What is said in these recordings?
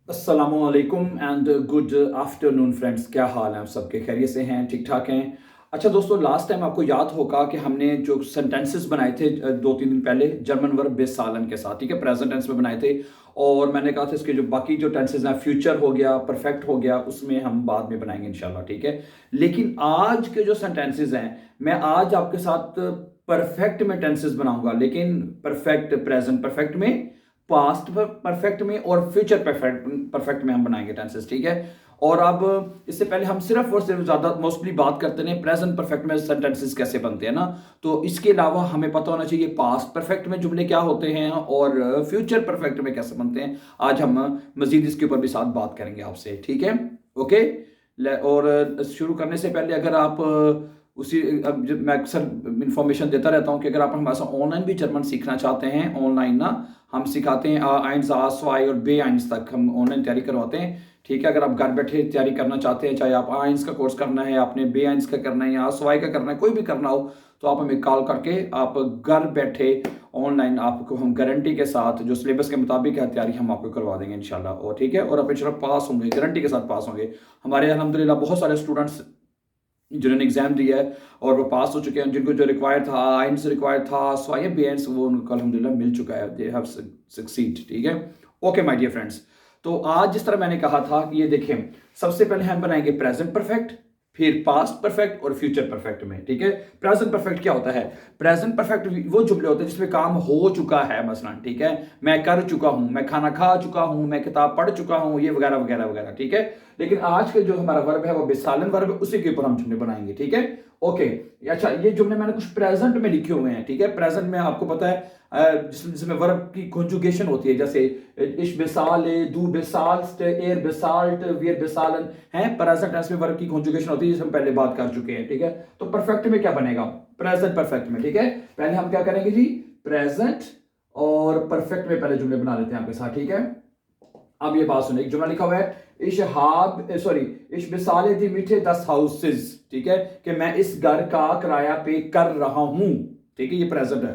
अस्सलामुअलैकुम and good afternoon friends. क्या हाल है? आप सबके खैरियत से हैं? ठीक ठाक हैं? अच्छा दोस्तों, लास्ट टाइम आपको याद होगा कि हमने जो सेंटेंसेस बनाए थे 2-3 दिन पहले जर्मन वर्ब बेसालन के साथ, ठीक है, प्रेजेंट टेंस में बनाए थे। और मैंने कहा था इसके जो बाकी जो टेंसेस हैं, फ्यूचर हो गया, परफेक्ट हो गया, उसमें हम बाद में बनाएंगे इंशाल्लाह, ठीक है। लेकिन आज के जो सेंटेंसेस हैं, मैं आज आपके साथ परफेक्ट में टेंसेस बनाऊंगा, लेकिन परफेक्ट प्रेजेंट परफेक्ट में, पास्ट परफेक्ट में और फ्यूचर परफेक्ट परफेक्ट में हम बनाएंगे टेंसेस, ठीक है। और अब इससे पहले हम सिर्फ और सिर्फ ज्यादा मोस्टली बात करते हैं प्रेजेंट परफेक्ट में सेंटेंसेस कैसे बनते हैं ना। तो इसके अलावा हमें पता होना चाहिए पास्ट परफेक्ट में जुमले क्या होते हैं और फ्यूचर परफेक्ट में कैसे बनते हैं। आज हम मजीद इसके ऊपर भी साथ बात करेंगे आपसे, ठीक है। ओके। और शुरू करने से पहले अगर आप उसी अब मैं अक्सर इंफॉर्मेशन देता रहता हूँ कि अगर आप हमारे साथ ऑनलाइन भी जर्मन सीखना चाहते हैं, ऑनलाइन ना हम सिखाते हैं आइंस आ स्वाई और बे आइंस तक हम ऑनलाइन तैयारी करवाते हैं, ठीक है। अगर आप घर बैठे तैयारी करना चाहते हैं, चाहे आप आइंस का कोर्स करना है, आपने बे आइंस का करना है या स्वाई का करना है, कोई भी करना हो, तो आप हमें कॉल करके आप घर बैठे ऑनलाइन आपको हम गारंटी के साथ जो सिलेबस के मुताबिक है तैयारी हम आपको करवा देंगे इंशाल्लाह। और ठीक है, और आप इंशाल्लाह पास होंगे, गारंटी के साथ पास होंगे। हमारे अल्हम्दुलिल्लाह बहुत सारे स्टूडेंट्स जिन्होंने एग्जाम दिया है और वो पास हो चुके हैं, जिनको जो रिक्वायर्ड था, आइंस रिक्वायर्ड था, स्वाई बी आइंस, वो उनको अल्हम्दुलिल्लाह मिल चुका है, दे हैव सक्सीड, ठीक है। ओके माय डियर फ्रेंड्स, तो आज जिस तरह मैंने कहा था कि ये देखें, सबसे पहले हम बनाएंगे प्रेजेंट परफेक्ट, फिर पास्ट परफेक्ट और फ्यूचर परफेक्ट में, ठीक है। प्रेजेंट परफेक्ट क्या होता है? प्रेजेंट परफेक्ट वो जुमले होते हैं जिसमें काम हो चुका है, मसलन, ठीक है, मैं कर चुका हूं, मैं खाना खा चुका हूं, मैं किताब पढ़ चुका हूं, ये वगैरह वगैरह वगैरह, ठीक है। लेकिन आज के जो हमारा वर्ब है वो बेसालन वर्ब है, उसी के ऊपर हम जुमले बनाएंगे, ठीक है। ओके। अच्छा, ये जुमले मैंने कुछ प्रेजेंट में लिखे हुए हैं, ठीक है। प्रेजेंट में आपको पता है जिसमें वर्ब की कॉन्जुगेशन होती है, जैसे इश बेसाले, दू बेसाल्स्ट, एर बेसाल्ट, वीर बेसालन है। प्रेजेंट टेंस में वर्ब की कॉन्जुगेशन होती है, जिसे हम पहले बात कर चुके हैं, ठीक है। तो परफेक्ट में क्या बनेगा? प्रेजेंट परफेक्ट में, ठीक है। पहले हम क्या करेंगे जी? प्रेजेंट और परफेक्ट में पहले जुमले बना लेते हैं आपके साथ, ठीक है। अब ये बात सुनिए, एक जुमला लिखा हुआ है, इश मिसाले दी मीठे 10 हाउसेस, ठीक है, कि मैं इस घर का किराया पे कर रहा हूं, ठीक है, ये प्रेजेंट है।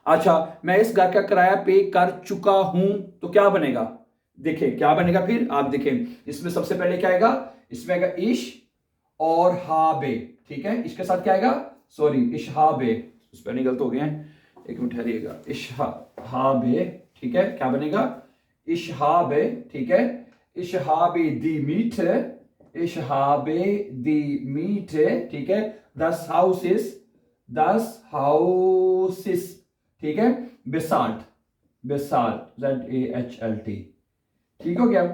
अच्छा, मैं इस घर का किराया पे कर चुका हूं, तो क्या बनेगा? देखिए क्या बनेगा, फिर आप देखें, इसमें सबसे पहले क्या आएगा? इसमें आएगा इश और हाबे, ठीक है। इसके साथ क्या आएगा? सॉरी, इश हाबे, स्पेलिंग गलत हो गए हैं, एक मिनट ठहरिएगा, इश हाबे, ठीक है। क्या बनेगा? इशहाबे, ठीक है। इशहाबे दी मीठे, इशहाबे दी मीठे, ठीक है। 10 हाउसेस, 10 हाउसेस, ठीक है। बेसाल्ट, बेसाल्ट, ZAHLT, ठीक हो गया।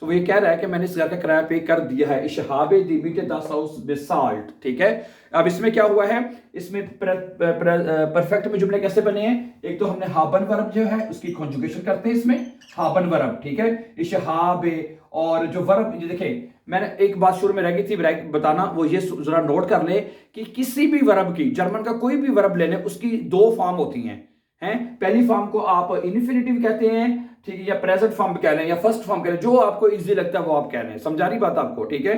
तो वो ये कह रहा है कि मैंने इस घर का किराया पे कर दिया है, इशहाबे दी मीठे 10 हाउस बेसाल्ट, ठीक है। अब इसमें क्या हुआ है? इसमें परफेक्ट में जुमले कैसे बने हैं? एक तो हमने हाबन वर्ब जो है उसकी कॉन्जुगेशन करते हैं इसमें, हाबन वर्ब, ठीक है, इशहाबे। और जो वर्ब, ये देखें, मैंने एक बात शुरू में रह गई थी बताना, वो ये जरा नोट कर ले कि किसी भी वर्ब की, जर्मन का कोई भी वर्ब ले लें, उसकी दो फॉर्म होती हैं, हैं। पहली फॉर्म को आप इन्फिनिटिव कहते हैं, ठीक है, या प्रेजेंट फॉर्म कह लें या फर्स्ट फॉर्म कह लें, जो आपको इजी लगता है वो आप कह लें। समझा रही बात आपको? ठीक है।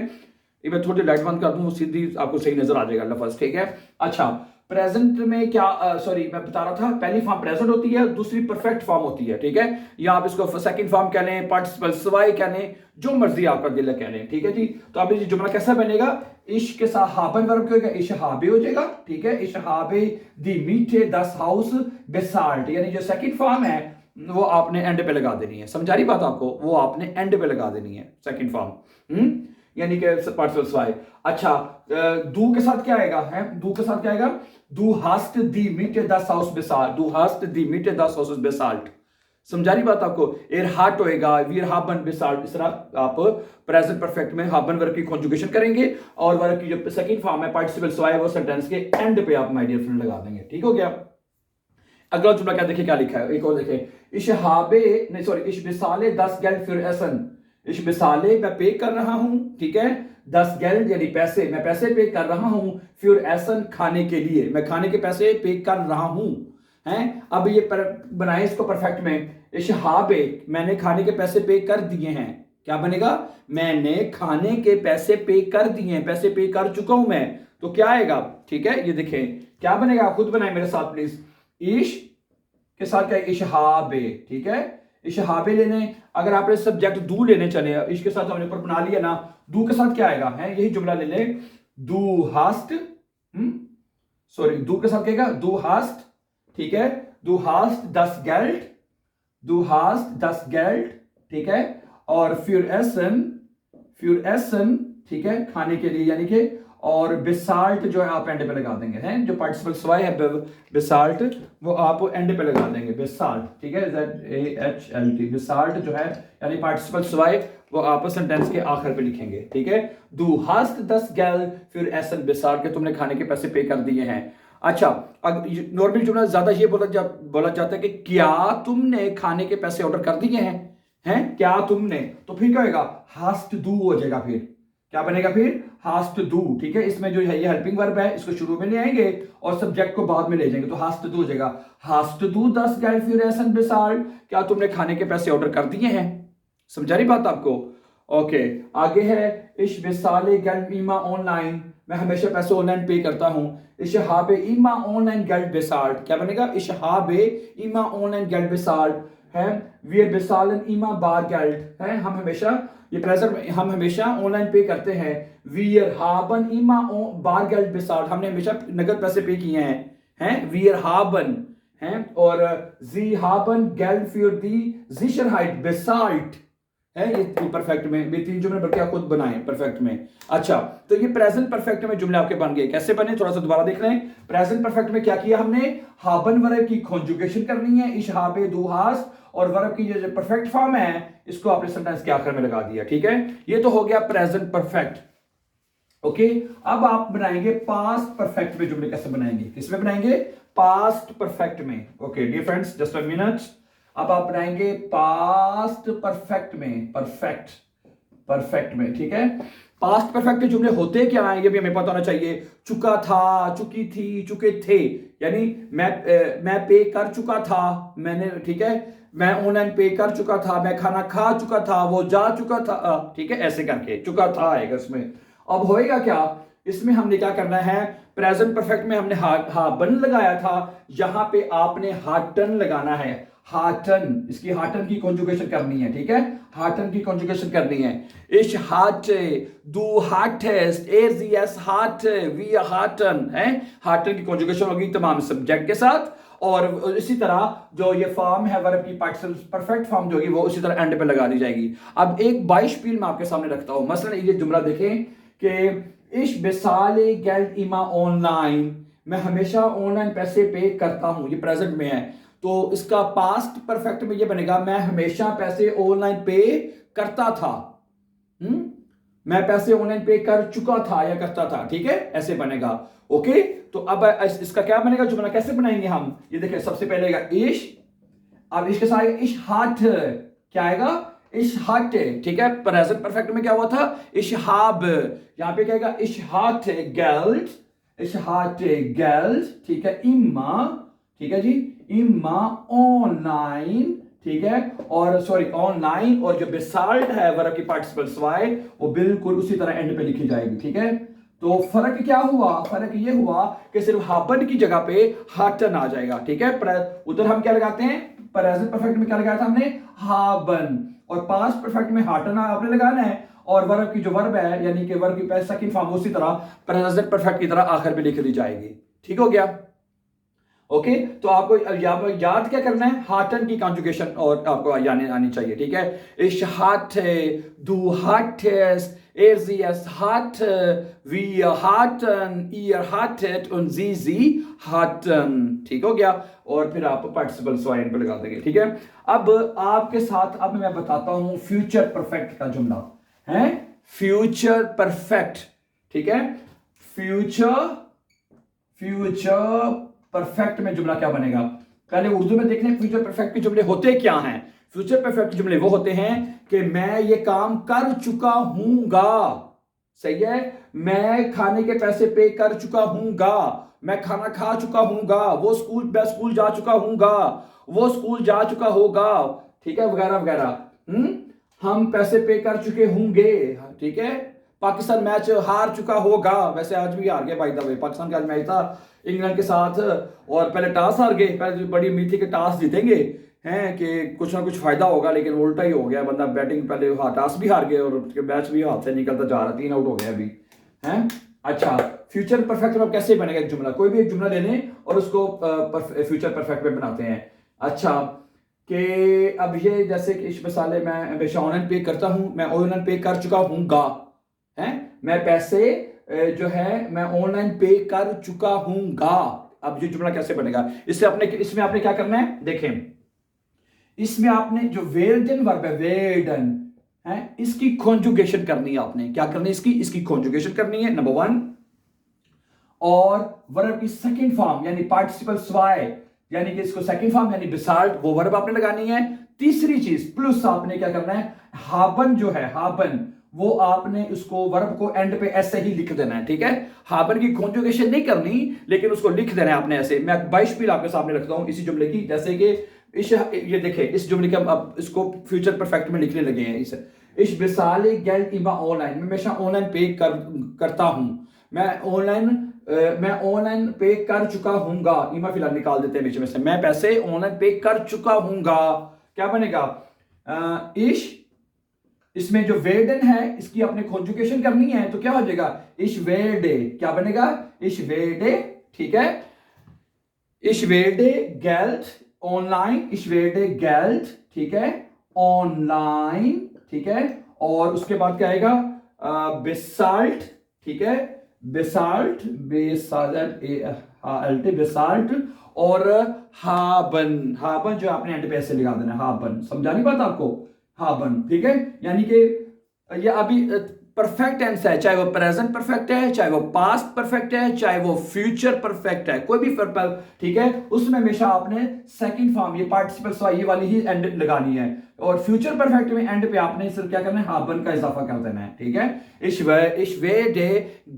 ये मैं थोड़ी लाइट बंद कर दूं, सीधी आपको सही नजर आ जाएगा लफ्ज, ठीक है। अच्छा, प्रेजेंट में क्या, सॉरी मैं बता रहा था, पहली फॉर्म प्रेजेंट होती है, दूसरी परफेक्ट फॉर्म होती है, ठीक है। या आप इसको सेकंड फॉर्म कह लें, पार्टिसिपल सवाई कह लें, जो मर्जी आपका दिल कह लें, ठीक है जी। तो अब ये जुमला कैसा बनेगा? इश के साथ हाबन वर्ब क्या होगा? इशहाबे हो जाएगा, ठीक है। इशहाबे दी मीठे 10 हाउस बेसाल्ट, यानी जो सेकंड फॉर्म है वो आपने एंड पे लगा देनी है। समझा रही बात आपको? वो आपने एंड पे लगा देनी है, सेकंड फॉर्म, यानी कि पार्टिसिपल सवाई। अच्छा, दू के साथ क्या आएगा? है, दू के साथ क्या आएगा? दू हास्ट दी मीटे 10 हाउस बेसाल्ट, दू हास्ट दी मीटे 10 हाउस बेसाल्ट। समझा रही बात आपको? एर हार्ट होएगा, वीर हाबन बेसाल्ट, इस तरह आप प्रेजेंट परफेक्ट में हाबन वर्ब की कॉन्जुगेशन करेंगे और वर्ब की जो सेकंड फॉर्म है पार्टिसिपल सवाई, वो सेंटेंस के एंड पे आप माय डियर फ्रेंड लगा देंगे, ठीक हो गया। अगला जुमला क्या, देखिए क्या लिखा है, एक और देखिए, इशहाबे नहीं सॉरी इश बिसाले 10 गेल्ड फिर एसन, इश बिसाले मैं पे कर रहा हूं, ठीक है, 10 गेल्ड यानी पैसे, मैं पैसे पे कर रहा हूं, फिर एसन खाने के लिए, मैं खाने के पैसे पे कर रहा हूं, हैं। अब ये बनाए इसको परफेक्ट में, इशहाबे मैंने खाने के पैसे पे कर दिए हैं, क्या बनेगा? मैंने खाने के पैसे पे कर दिए हैं, पैसे पे कर चुका हूं मैं, तो क्या आएगा? ठीक है, ये देखें क्या बनेगा, खुद बनाए मेरे साथ प्लीज। इश के साथ क्या है? इशहाबे, ठीक है। इश हाबे लेने, अगर आपने सब्जेक्ट दू लेने चले, इश के साथ हमने ऊपर बना लिया ना, दू के साथ क्या आएगा है, यही जुमला ले लें, दू हास्ट, सॉरी दू के साथ क्या, दू हास्ट, ठीक है, दू हास्ट दस गेल्ट, दू हास्ट दस गेल्ट, ठीक है, और फिर एसन, ठीक है, खाने के लिए यानी कि, और बिसाल्ट जो है आप एंड पे लगा देंगे, हैं जो पार्टिसिपल स्वाय है बिसाल्ट, वो आप एंड पे लगा देंगे, बिसाल्ट, ठीक है, ZAHLT, बिसाल्ट जो है यानी पार्टिसिपल स्वाय, वो आप सेंटेंस के आखिर पे लिखेंगे, ठीक है। दू हास्ट दस गेल, फिर एसन बिसाल्ट के तुमने खाने के पैसे पे कर दिए हैं। अच्छा, नॉर्मल जुमला ज्यादा ये बोला जाता है कि क्या तुमने खाने के पैसे ऑर्डर कर दिए हैं क्या तुमने, तो फिर क्या होगा, हास्ट डू हो जाएगा, फिर क्या बनेगा, फिर हास्ट डू, ठीक है। इसमें जो है ये हेल्पिंग वर्ब है, इसको शुरू में ले आएंगे और सब्जेक्ट को बाद में ले जाएंगे, तो हास्ट डू हो जाएगा, हास्ट डू दस गेल फिर एसन बिसाल्ट, क्या तुमने खाने के पैसे ऑर्डर कर दिए हैं। समझा रही बात आपको? ओके, आगे है इश बेसाले गेल्ड ईमा ऑनलाइन, मैं हमेशा पैसे ऑनलाइन पे करता हूं। इश हाबे ईमा ऑनलाइन गेल्ड बेसाल्ट, क्या बनेगा, इश हाबे ईमा ऑनलाइन गेल्ड बेसाल्ट है, वी बेसालन ईमा बार गेल्ड है, हम हमेशा ये प्रेजेंट हम हमेशा ऑनलाइन पे करते हैं। वीयर हाबन ईमा बार गेल्ड बेसाल्ट, हमने हमेशा नगद पैसे पे किए हैं वीयर हाबन हैं, और जी हाबन गेल्ड फॉर दी सिचरहाइट बेसाल्ट है, ये परफेक्ट में ये तीन जुमले बल्कि आप खुद बनाए परफेक्ट में। अच्छा, तो ये प्रेजेंट परफेक्ट में जुमले आपके बन गए, कैसे बने थोड़ा सा दोबारा देख रहे हैं। प्रेजेंट परफेक्ट में क्या किया हमने, हाबन वर्ब की कॉन्जुगेशन करनी है, इश हाबे दू हास, और वर्ब की जो परफेक्ट फॉर्म है इसको आपने सेंटेंस के आखिर में लगा दिया, ठीक है। ये तो हो गया प्रेजेंट परफेक्ट। ओके, अब आप बनाएंगे पास्ट परफेक्ट में जुमले कैसे बनाएंगे, किसमें बनाएंगे, पास्ट परफेक्ट में। Okay dear friends, just a minute, अब आप बनाएंगे पास्ट परफेक्ट में, परफेक्ट में, ठीक है। पास्ट परफेक्ट के जुमले होते क्या हैं ये भी हमें पता होना चाहिए। चुका था, चुकी थी, चुके थे, यानी मैं पे कर चुका था, मैंने, ठीक है, मैं ऑनलाइन पे कर चुका था, मैं खाना खा चुका था, वो जा चुका था, ठीक है, ऐसे करके चुका था आएगा इसमें। अब होएगा क्या, इसमें हमने क्या करना है, प्रेजेंट परफेक्ट में हमने हाबन लगाया था, यहां पे आपने हाटन लगाना है, हाटन, इसकी हाटन की कॉन्जुगेशन करनी है, ठीक है, हाटन की कॉन्जुगेशन करनी है। इश हाटे, दू हाटेस्ट, एजीएस हाट, वी हाटन है, हाटन की कॉन्जुगेशन होगी तमाम सब्जेक्ट के साथ, और इसी तरह जो ये फॉर्म है वर्ब की पार्टिसिपल परफेक्ट फॉर्म जो होगी वो उसी तरह एंड पे लगा दी जाएगी। अब एक बाइशपील मैं आपके सामने रखता हूं, मसलन ये जुमला देखें कि इश बेसाले गेल्ड इमा ऑनलाइन, मैं हमेशा ऑनलाइन पैसे पे करता हूं, ये प्रेजेंट में है, तो इसका पास्ट परफेक्ट में ये बनेगा, मैं हमेशा पैसे ऑनलाइन पे करता था, मैं पैसे ऑनलाइन पे कर चुका था या करता था, ठीक है, ऐसे बनेगा। ओके, तो अब इसका क्या बनेगा जुमला, कैसे बनाएंगे हम, ये देखिए, सबसे पहले आएगा इश, अब इसके साथ आएगा इश हाट, क्या आएगा, इश हाट, ठीक है। प्रेजेंट परफेक्ट में क्या हुआ था, इश हाब, यहां पे क्या आएगा, इश हाट गेल्ड, इश हाट गेल्ड, ठीक है, इम्मा, ठीक है जी, इम्मा ऑनलाइन, ठीक है, और सॉरी ऑनलाइन, और जो बेसाल्ट है वर्ब की पार्टिसिपल स्वाय वो बिल्कुल उसी तरह एंड पे लिखी जाएगी, ठीक है। तो फर्क क्या हुआ, फर्क ये हुआ कि सिर्फ हाबन की जगह पे हाटन आ जाएगा, ठीक है। उधर हम क्या लगाते हैं, प्रेजेंट परफेक्ट में क्या लगाया था हमने, हाबन, और पास्ट परफेक्ट में हाटन आपने लगाना है, और वर्ब की जो वर्ब है यानी कि वर्ब की सेकंड फॉर्म उसी तरह प्रेजेंट परफेक्ट की तरह आखिर में लिख दी जाएगी, ठीक हो गया। ओके, तो आपको याद क्या करना है, हाटन की कॉन्जुगेशन और आपको आनी चाहिए, ठीक है। इश हाट, दू हाटेस, एर्जियस हाट, वी हाटन, ईयर हाटेट und sie hatten, ठीक हो गया। और फिर आप पार्टिसिपल स्वाइन पे लगा देंगे, ठीक है। अब आपके साथ अब मैं बताता हूं फ्यूचर परफेक्ट का जुमला है, फ्यूचर परफेक्ट, ठीक है। फ्यूचर परफेक्ट में जुमला क्या बनेगा, पहले उर्दू में देख लें फ्यूचर परफेक्ट के जुमले होते क्या हैं। फ्यूचर परफेक्ट जुमले वो होते हैं कि मैं ये काम कर चुका हूंगा, सही है, मैं खाने के पैसे पे कर चुका हूंगा, मैं खाना खा चुका हूंगा, मैं स्कूल जा चुका हूंगा, वो स्कूल जा चुका होगा, ठीक है, वगैरह वगैरह। हम पैसे पे कर चुके होंगे, ठीक है। पाकिस्तान मैच हार चुका होगा, वैसे आज भी हार गया बाय द वे, पाकिस्तान का आज मैच था इंग्लैंड के साथ, और पहले टॉस हार गए, पहले बड़ी उम्मीद थी कि टॉस जीतेंगे, हैं कि कुछ ना कुछ फायदा होगा, लेकिन उल्टा ही हो गया। बंदा बैटिंग पहले टास भी हार गए और मैच भी हाथ से निकलता जा रहा, 3 आउट हो गया अभी हैं। अच्छा, फ्यूचर परफेक्ट में अब कैसे बनेगा एक जुमला? कोई भी एक जुमला ले लें और उसको फ्यूचर परफेक्ट में बनाते हैं। अच्छा, कि अब ये जैसे कि इस मिसाले मैं हमेशा ऑनलाइन पे करता हूं, मैं ऑनलाइन पे कर चुका हूँगा, हैं, मैं पैसे जो है मैं ऑनलाइन पे कर चुका हूँगा। अब ये जुमला कैसे बनेगा? इसमें आपने क्या करना है, देखें, इसमें आपने जो वेर्डन वर्ब है, वेर्डन है, इसकी कॉन्जुगेशन करनी है। आपने क्या करनी है? इसकी कॉन्जुगेशन करनी है, नंबर 1। और वर्ब की सेकंड फॉर्म यानी पार्टिसिपल स्वाय, यानी कि इसको सेकंड फॉर्म यानी बिसाल्ट, वो वर्ब आपने लगानी है। तीसरी चीज प्लस आपने क्या करना है, हाबन जो है, हाबन, वो आपने उसको वर्ब को एंड पे ऐसे ही लिख देना है, ठीक है। हाबन की कॉन्जुगेशन नहीं करनी, लेकिन उसको लिख देना है आपने ऐसे। मैं 22 पील आपके सामने रखता हूं इसी जुमले की, जैसे कि ये देखिए, इस जुमले के हम अब इसको फ्यूचर परफेक्ट में लिखने लगे हैं। इस बिसाले गेल्ट इमा ऑनलाइन, मैं हमेशा ऑनलाइन पे करता हूं, मैं ऑनलाइन पे कर चुका हूंगा। इमा फिलहाल निकाल देते हैं बीच में से, मैं पैसे ऑनलाइन पे कर चुका हूंगा। क्या बनेगा? इश, इसमें जो वेर्डन है इसकी आपने कॉन्जुगेशन करनी है, तो क्या हो जाएगा? इश वेर्डे, क्या बनेगा? इश वेर्डे, ठीक है। इश वेर्डे गेल्ट ऑनलाइन, इश वेर्डे गेल्ट, ठीक है, ऑनलाइन, ठीक है। और उसके बाद क्या आएगा? बेसाल्ट, ठीक है, बेसाल्ट, बेसाल्ट। और हाबन, हाबन जो आपने एंड पे ऐसे लगा देना, हाबन। समझा नहीं बात आपको? हाबन, ठीक है। यानी कि ये अभी परफेक्ट टेंस है, चाहे वो प्रेजेंट परफेक्ट है, चाहे वो पास्ट परफेक्ट है, चाहे वो फ्यूचर परफेक्ट है, कोई भी ठीक है, उसमें हमेशा आपने सेकंड फॉर्म ये पार्टिसिपल ये वाली ही एंड लगानी है। और फ्यूचर परफेक्ट में एंड पे आपने सिर्फ क्या करना है, हाबन का इजाफा कर देना है, ठीक है। इस वे डे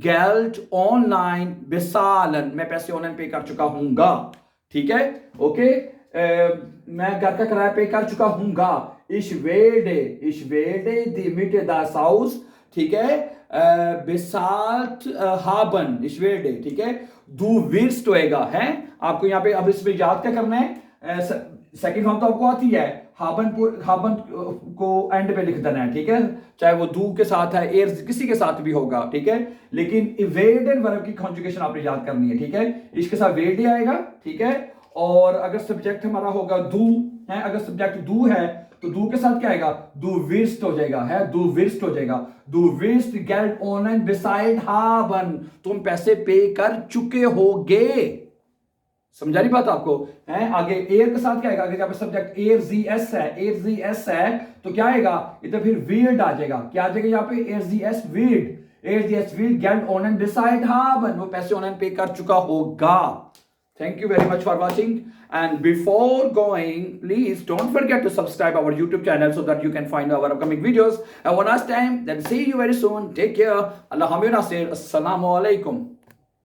गेल्ट ऑनलाइन बेसालन, मैं पैसे ऑनलाइन पे कर चुका हूंगा, ठीक है, ओके। मैं घर का किराया पे कर चुका हूंगा। इस वेडे दी मिटे दा साउस, ठीक है, बेसाल्ट हाबन, इस वेडे, ठीक है। दू विर्स्ट होएगा, है आपको यहाँ पे। अब इसमें याद क्या करना है? सेकंड फॉर्म तो आपको आती है, हाबन को एंड पे लिख देना है, ठीक है, चाहे वो दू के साथ है, एयर किसी के साथ भी होगा, ठीक है। लेकिन वेर्डन वर्ब की कॉन्जुगेशन आपने याद करनी है, ठीक है। इसके साथ वेर्डे आएगा, ठीक है। और अगर सब्जेक्ट हमारा होगा दू है, अगर सब्जेक्ट दू है तो दू के साथ क्या आएगा? दू विर्स्ट हो जाएगा, है, दू विर्स्ट हो जाएगा। दू विर्स्ट गेल्ट ऑनलाइन बिसाइड हाबन, तुम पैसे पे कर चुके होगे। समझा नहीं बात आपको? है, आगे एयर के साथ क्या आएगा? अगर सब्जेक्ट एयर जी एस है, एयर जी एस है, तो क्या आएगा? इधर फिर वीर्ड आ जाएगा। क्या आ जाएगा यहाँ पे? एयर जी एस वीर्ड, एयर जी एस वीर्ड गेल्ट ऑनलाइन बिसाइड हाबन, वो पैसे ऑनलाइन पे कर चुका होगा। Thank you very much for watching, and before going, please don't forget to subscribe our YouTube channel so that you can find our upcoming videos. Have a nice time, then see you very soon. Take care. Allah Hamid Nasir. Assalamu alaikum.